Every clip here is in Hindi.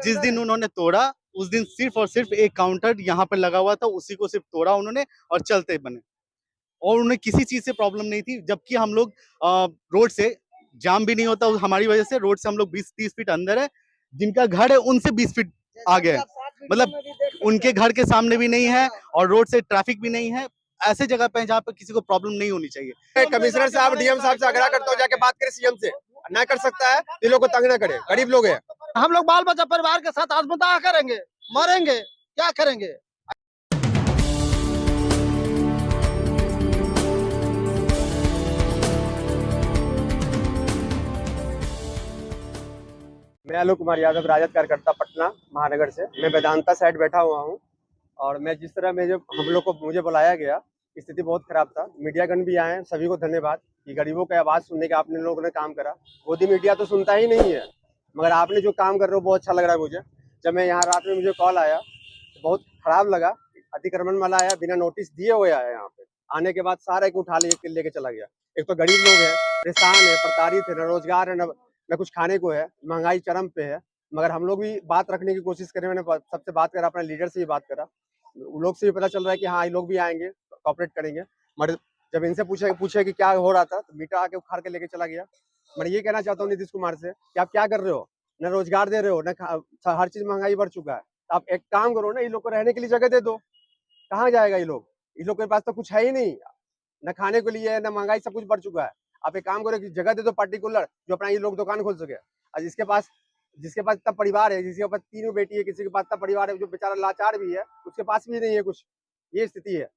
जिस दिन उन्होंने तोड़ा उस दिन सिर्फ और सिर्फ एक काउंटर यहाँ पर लगा हुआ था, उसी को सिर्फ तोड़ा उन्होंने और चलते बने, और उन्हें किसी चीज से प्रॉब्लम नहीं थी। जबकि हम लोग रोड से जाम भी नहीं होता हमारी वजह से, रोड से हम लोग 20-30 फीट अंदर है, जिनका घर है उनसे 20 फीट आगे है, मतलब उनके घर के सामने भी नहीं है और रोड से ट्रैफिक भी नहीं है। ऐसे जगह पे जहाँ पे किसी को प्रॉब्लम नहीं होनी चाहिए। कमिश्नर साहब, डीएम साहब से आग्रह करता हूँ, जाके बात करें सीएम से, ना कर सकता है ये लोग को तंग ना करे, गरीब लोग हैं। हम लोग बाल बच्चा परिवार के साथ आत्मदाह करेंगे, मरेंगे, क्या करेंगे। मैं आलोक कुमार यादव, राजद कार्यकर्ता, पटना महानगर से। मैं वेदांता साइड बैठा हुआ हूँ और मैं जिस तरह में जब हम लोग को मुझे बुलाया गया, स्थिति बहुत खराब था। मीडियागण भी आए, सभी को धन्यवाद कि गरीबों की आवाज़ सुनने का आपने लोगों ने काम करा। मोदी मीडिया तो सुनता ही नहीं है, मगर आपने जो काम कर रहे हो बहुत अच्छा लग रहा है मुझे। जब मैं यहाँ रात में मुझे कॉल आया तो बहुत खराब लगा। अतिक्रमण वाला आया, बिना नोटिस दिए हुए आया यहाँ पे, आने के बाद सारा एक उठा लेके चला गया। एक तो गरीब लोग हैं, परेशान है, प्रताड़ित है, न रोजगार है, न कुछ खाने को है, महंगाई चरम पे है। मगर हम लोग भी बात रखने की कोशिश करें, मैंने सबसे बात करा, अपने लीडर से भी बात करा, लोग से भी पता चल रहा है कि हाँ ये लोग भी आएंगे, कॉपरेट करेंगे। मगर जब इनसे पूछे कि क्या हो रहा था, तो मीटर आके उखाड़ के लेके चला गया। मैं ये कहना चाहता हूँ नीतीश कुमार से कि आप क्या कर रहे हो, न रोजगार दे रहे हो, न हर चीज महंगाई बढ़ चुका है। तो आप एक काम करो ना, इन लोग को रहने के लिए जगह दे दो। कहाँ जाएगा ये लोग? इन लोग के पास तो कुछ है ही नहीं, न खाने के लिए, न महंगाई, सब कुछ बढ़ चुका है। आप एक काम करो कि जगह दे दो पर्टिकुलर, जो अपना ये लोग दुकान खोल सके। और जिसके पास इतना परिवार है, जिसके पास 3 बेटी है, किसी के पास इतना परिवार है, जो बेचारा लाचार भी है, उसके पास भी नहीं है कुछ। ये स्थिति है।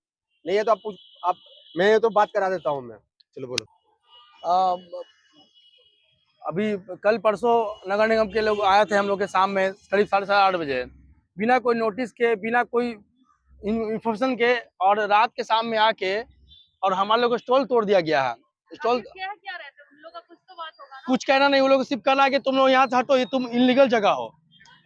नहीं है तो आप मैं तो बात करा देता हूँ मैं। चलो बोलो। अभी कल परसों नगर निगम के लोग आए थे हम लोग के शाम में करीब 8:30 बजे, बिना कोई नोटिस के, बिना कोई इन्फॉर्मेशन के, और रात के शाम में आके और हमारे लोग को स्टॉल तोड़ दिया गया है। स्टॉल क्या रहता है उन लोगों का, कुछ तो बात होगा ना? कुछ कहना नहीं, उन लोग सिर्फ कहना है कि तुम लोग यहाँ से हटो, ये तुम इलीगल जगह हो,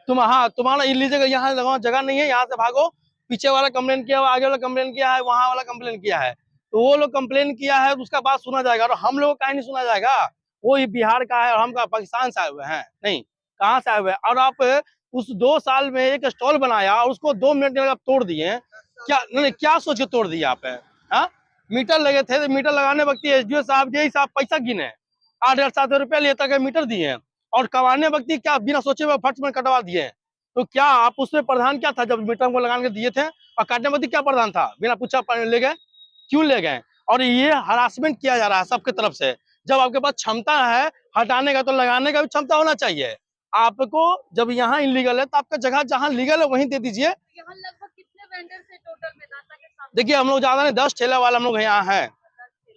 तुम, हाँ तुम्हारा इलीगल यहाँ जगह नहीं है, यहाँ से भागो। पीछे वाला कंप्लेन किया, आगे वाला कंप्लेन किया है, वहाँ वाला कंप्लेन किया है, तो वो लोग कंप्लेन किया है, उसका बात सुना जाएगा। और हम लोग का नहीं सुना जाएगा, वो बिहार का है और हम पाकिस्तान से आए हुए हैं, नहीं कहाँ से आए हुए हैं। और आप उस 2 साल में एक स्टॉल बनाया और उसको 2 मिनट में आप तोड़ दिए, क्या नहीं, क्या सोच के तोड़ दिया आप? हाँ, मीटर लगे थे, तो मीटर लगाने वक्त एसडीओ साहब यही साहब पैसा गिने, 8,500 रुपया लिए तक मीटर दिए, और कवाने वक्त क्या बिना सोचे हुए फट में कटवा दिए। तो क्या आप उसमें प्रधान क्या था जब मीटर को लगाने के दिए थे? और काटने वक्त क्या प्रधान था? बिना पूछा ले गए, क्यों ले गए? और ये हरासमेंट किया जा रहा है सबके तरफ से। जब आपके पास क्षमता है हटाने का, तो लगाने का भी क्षमता होना चाहिए आपको। जब यहाँ इलीगल है तो आपका जगह जहाँ लीगल है वहीं दे दीजिए। यहाँ लगभग कितने वेंडर से टोटल वेदांता के सामने? देखिए हम लोग ज्यादा नहीं, 10 ठेला वाला हम लोग यहाँ है,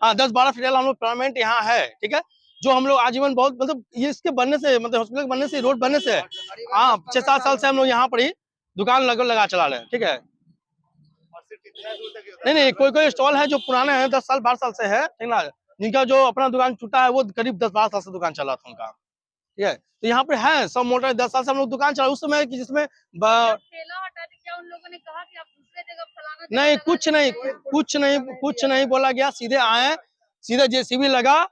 हाँ 10-12 ठेला हम लोग परमानेंट यहाँ है, ठीक है। जो हम लोग आजीवन, बहुत मतलब ये इसके बनने से, मतलब हॉस्पिटल के बनने से, रोड बनने से, हाँ 6-7 साल से हम लोग यहाँ पर ही दुकान लगा चला रहे हैं, ठीक है। नहीं, कोई स्टॉल है जो पुराने हैं, 10 साल 12 साल से है, ठीक ना। जिनका जो अपना दुकान छूटा है वो करीब 10-12 साल से दुकान चला था उनका, ठीक है। तो यहाँ पे है सब मोटर 10 साल से हम लोग दुकान चला, उस समय जिसमें ठेला हटा दी, क्या उन लोगों ने कहा कि आप दूसरे जगह फलाना? नहीं, कुछ नहीं बोला गया। सीधे आए, सीधे जेसीबी लगा,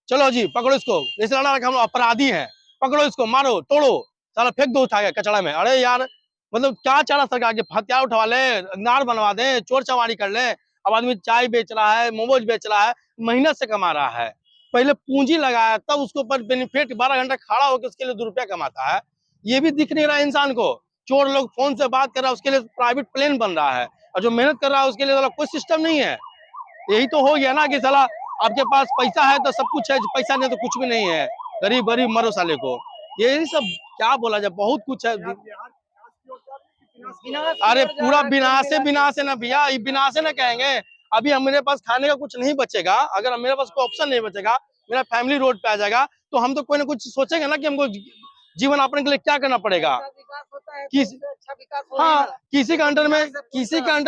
चलो जी पकड़ो इसको, जैसे लड़ा रखा हम लोग अपराधी हैं, पकड़ो इसको, मारो, तोड़ो, सारा फेंक दो उठा के कचड़ा में। अरे यार, मतलब क्या चाह रहा सरकार के? हथियार उठवा ले, नार बनवा दे, चोर चमारी कर ले। अब आदमी चाय बेच रहा है, मोमोज बेच रहा है, मेहनत से कमा रहा है, पहले पूंजी लगाया, तब उसके ऊपर बेनिफिट 12 घंटा खड़ा होकर उसके लिए 2 रुपया कमाता है। ये भी दिख नहीं रहा है इंसान को। चोर लोग फोन से बात कर रहा है, उसके लिए प्राइवेट प्लेन बन रहा है, और जो मेहनत कर रहा है उसके लिए कोई सिस्टम नहीं है। यही तो हो गया ना कि साला आपके पास पैसा है तो सब कुछ है, पैसा नहीं तो कुछ भी नहीं है, गरीब गरीब मरो साले को। यही सब क्या बोला जाए, बहुत कुछ है। अरे पूरा विनाश है ना भैया, विनाश है ना कहेंगे। अभी मेरे पास खाने का कुछ नहीं बचेगा, अगर मेरे पास कोई ऑप्शन नहीं बचेगा, मेरा फैमिली रोड पे आ जाएगा, तो हम तो कोई ना कुछ सोचेंगे ना कि हमको जीवन यापन के लिए क्या करना पड़ेगा। हाँ, किसी के अंडर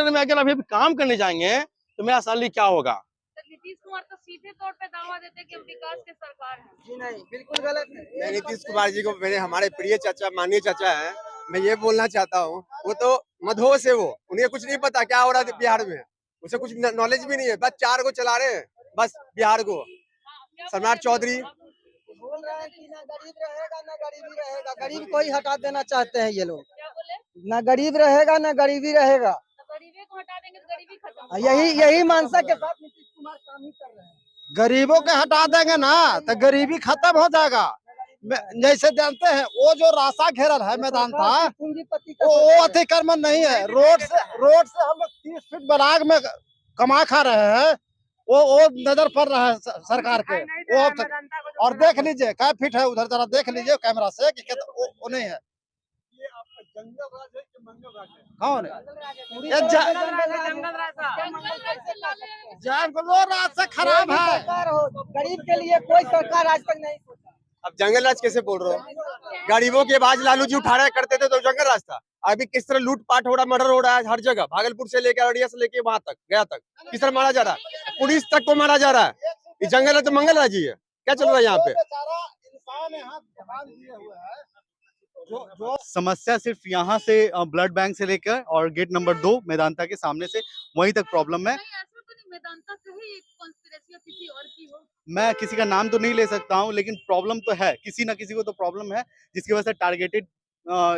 में अगर अभी काम करने जाएंगे तो मेरा सैलरी क्या होगा? नीतीश कुमार तो सीधे तौर पे दावा देते हैं कि हम विकास के सरकार हैं। जी नहीं, बिल्कुल गलत है। मैं नीतीश कुमार जी को, मेरे हमारे प्रिय चाचा, माननीय चाचा है, मैं ये बोलना चाहता हूँ, वो तो मदहोश है, वो उन्हें कुछ नहीं पता क्या हो रहा है बिहार में, उसे कुछ नॉलेज भी नहीं है। बस 4 को चला रहे हैं, बस बिहार को। सम्राट चौधरी, रहे हैं कि ना गरीब रहेगा ना गरीबी रहेगा, गरीब को ही हटा देना चाहते हैं ये लोग। क्या बोले? ना गरीब रहेगा ना गरीबी रहेगा, तो गरीबी को हटा देंगे तो गरीबी खत्म। यही मानसा के साथ नीतीश कुमार काम ही कर रहे हैं। गरीबों के हटा देंगे ना तो गरीबी खत्म हो जाएगा। जैसे जानते हैं वो जो रास्ता घेरल है मैदान था पूंजीपति वो अतिक्रमण नहीं है। रोड से हम लोग 30 फीट बराग में कमा खा रहे हैं। वो नजर पड़ रहा है सरकार के। वो अब तक और देख लीजिए क्या फीट है उधर, जरा देख लीजिए कैमरा से कि वो नहीं है। कौन है ये जंगलों रास्ता खराब है। सरकार हो, गरीब के लिए कोई सरकार आज तक नहीं सोचा। अब जंगल राज कैसे बोल रहे हो? गरीबों की आवाज लालू जी उठा रहे करते थे तो जंगल राज था। अभी किस तरह लूटपाट हो रहा, मर्डर हो रहा है हर जगह, भागलपुर से लेकर अररिया से लेके वहां तक गया तक किस तरह मारा जा रहा है, पुलिस तक को मारा जा रहा है। ये जंगल है तो मंगल राज ही है, क्या चल रहा है यहाँ पे? इंसान यहाँ दुकान दिए हुए हैं। जो समस्या सिर्फ यहाँ से ब्लड बैंक से लेकर और गेट नंबर 2 मेदांता के सामने से वहीं तक प्रॉब्लम है। नहीं, ऐसा तो नहीं मेदांता कहीं एक कॉन्स्पिरेसी या किसी और की हो। मैं किसी का नाम तो नहीं ले सकता हूँ, लेकिन प्रॉब्लम तो है, किसी ना किसी को तो प्रॉब्लम है जिसकी वजह से टारगेटेड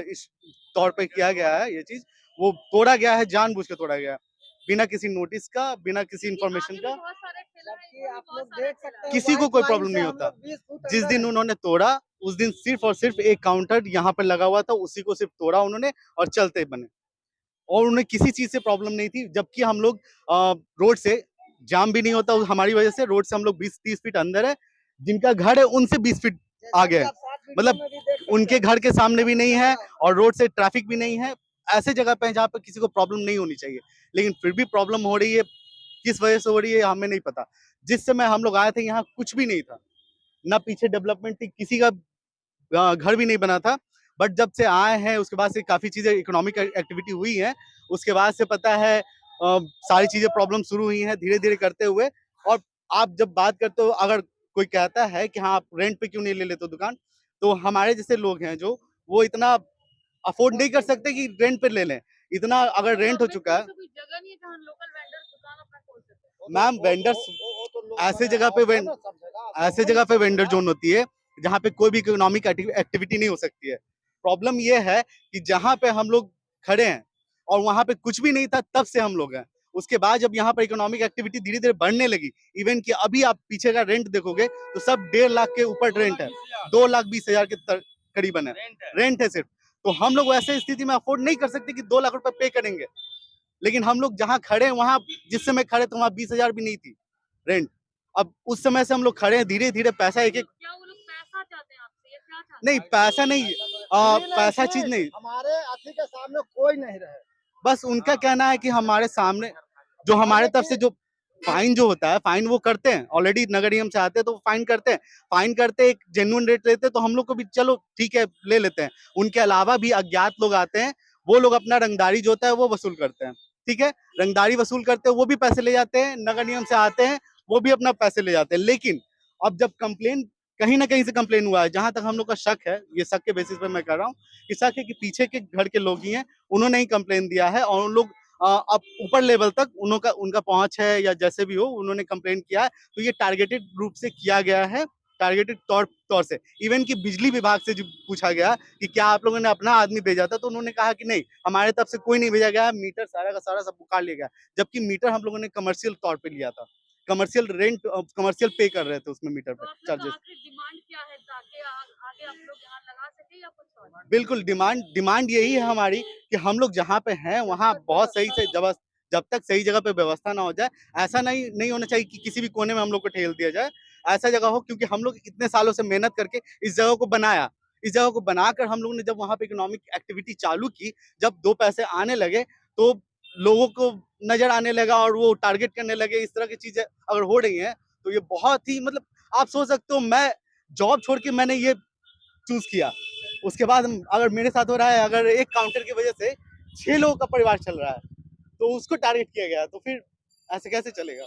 इस तौर पे किया गया है। ये चीज वो तोड़ा गया है, जानबूझ के तोड़ा गया है, बिना किसी नोटिस का, बिना किसी इंफॉर्मेशन का। बहुत सारे ठेला है, कि आप बहुत लोग सारे देख ठेला सकते है। हैं किसी को व्हाइट कोई लाइन प्रॉब्लम से नहीं हम होता। लोग 20 फुट जिस अंदर दिन है। उन्होंने तोड़ा उस दिन सिर्फ और सिर्फ एक काउंटर यहाँ पे लगा हुआ था, उसी को सिर्फ तोड़ा उन्होंने और चलते बने, और उन्हें किसी चीज से प्रॉब्लम नहीं थी। जबकि हम लोग रोड से जाम भी नहीं होता हमारी वजह से, रोड से हम लोग 20-30 फीट अंदर है, जिनका घर है उनसे 20 फीट आगे है, जैसा कि आप साथ वीडियो मतलब में भी देख सकते उनके हैं। घर के सामने भी नहीं है और रोड से ट्रैफिक भी नहीं है। ऐसे जगह पे जहाँ पे किसी को प्रॉब्लम नहीं होनी चाहिए, लेकिन फिर भी प्रॉब्लम हो रही है। किस वजह से हो रही है हमें नहीं पता। जिस समय हम लोग आए थे यहाँ कुछ भी नहीं था, ना पीछे डेवलपमेंट थी, किसी का घर भी नहीं बना था। बट जब से आए हैं उसके बाद से काफी चीजें इकोनॉमिक एक्टिविटी हुई है, उसके बाद से पता है सारी चीजें प्रॉब्लम शुरू हुई हैं धीरे धीरे करते हुए। और आप जब बात करते हो, अगर कोई कहता है कि हाँ आप रेंट पे क्यों नहीं ले लेते हो दुकान, तो हमारे जैसे लोग हैं जो वो इतना अफोर्ड नहीं कर सकते कि रेंट पे ले लें। इतना अगर रेंट हो चुका है, तो कोई जगह नहीं है जहाँ लोकल वेंडर्स दुकान अपना खोल सके। मैम वेंडर्स ऐसे जगह पे वेंडर जोन होती है जहाँ पे कोई भी इकोनॉमिक एक्टिविटी नहीं हो सकती है। प्रॉब्लम ये है कि जहाँ पे हम लोग खड़े हैं और वहाँ पे कुछ भी नहीं था, तब से हम लोग हैं। उसके बाद जब यहाँ पर इकोनॉमिक एक्टिविटी धीरे धीरे बढ़ने लगी, इवन कि अभी आप पीछे का रेंट देखोगे तो सब 1.5 लाख के ऊपर रेंट है, 2,20,000 के करीबन है रेंट है सिर्फ। तो हम लोग वैसे स्थिति में अफोर्ड नहीं कर सकते कि 2 लाख रुपए पे करेंगे। लेकिन हम लोग जहाँ खड़े हैं वहाँ, जिस समय खड़े तो वहाँ 20,000 भी नहीं थी रेंट। अब उस समय से हम लोग खड़े हैं, धीरे धीरे पैसा एक एक क्या वो लोग पैसा चाहते हैं आपसे या क्या चाहते नहीं, पैसा नहीं, पैसा चीज नहीं, हमारे अथी के सामने कोई नहीं रहे। बस उनका कहना है कि हमारे सामने जो हमारे तरफ से जो फाइन जो होता है, फाइन वो करते हैं ऑलरेडी, नगर निगम से आते हैं तो फाइन करते हैं, एक जेन्युइन रेट लेते हैं तो हम लोग को भी चलो ठीक है ले लेते हैं। उनके अलावा भी अज्ञात लोग आते हैं, वो लोग अपना रंगदारी जो होता है वो वसूल करते हैं, ठीक है, रंगदारी वसूल करते हैं, वो भी पैसे ले जाते हैं। नगर निगम से आते हैं, वो भी अपना पैसे ले जाते हैं। लेकिन अब जब कंप्लेन कहीं ना कहीं से कंप्लेन हुआ है, जहां तक हम लोग का शक है, ये शक के बेसिस पे मैं कर रहा हूँ कि शक है कि पीछे के घर के लोग ही हैं, उन्होंने ही कंप्लेन दिया है और उन लोग अब ऊपर लेवल तक उनका पहुंच है या जैसे भी हो उन्होंने कंप्लेन किया है। तो ये टारगेटेड रूप से किया गया है, टारगेटेड तौर से। इवन कि बिजली विभाग से जो पूछा गया कि क्या आप लोगों ने अपना आदमी भेजा था, तो उन्होंने कहा कि नहीं, हमारे तरफ से कोई नहीं भेजा गया, मीटर सारा का सारा सब उखाड़ लिया गया। जबकि मीटर हम लोगों ने कमर्शियल तौर पे लिया था, कमर्शियल रेंट, कमर्शियल पे कर रहे थे उसमें मीटर तो पे आप लोग चार्जेस। का आखिरी डिमांड क्या है ताकि आगे आप लोग यहाँ लगा सके या कुछ और? बिल्कुल डिमांड यही है हमारी कि हम लोग जहाँ पे हैं वहाँ बहुत सही से जब तक सही जगह पे व्यवस्था ना हो जाए, ऐसा नहीं होना चाहिए कि किसी भी कोने में हम लोग को ठेल दिया जाए। ऐसा जगह हो, क्योंकि हम लोग इतने सालों से मेहनत करके इस जगह को बनाया, इस जगह को बनाकर हम लोगों ने जब वहाँ पे इकोनॉमिक एक्टिविटी चालू की, जब 2 पैसे आने लगे तो लोगों को नजर आने लगा और वो टारगेट करने लगे। इस तरह की चीजें अगर हो रही हैं तो ये बहुत ही, मतलब आप सोच सकते हो, मैं जॉब छोड़ के मैंने ये चूज किया, उसके बाद अगर मेरे साथ हो रहा है, अगर एक काउंटर की वजह से 6 लोगों का परिवार चल रहा है तो उसको टारगेट किया गया, तो फिर ऐसे कैसे चलेगा।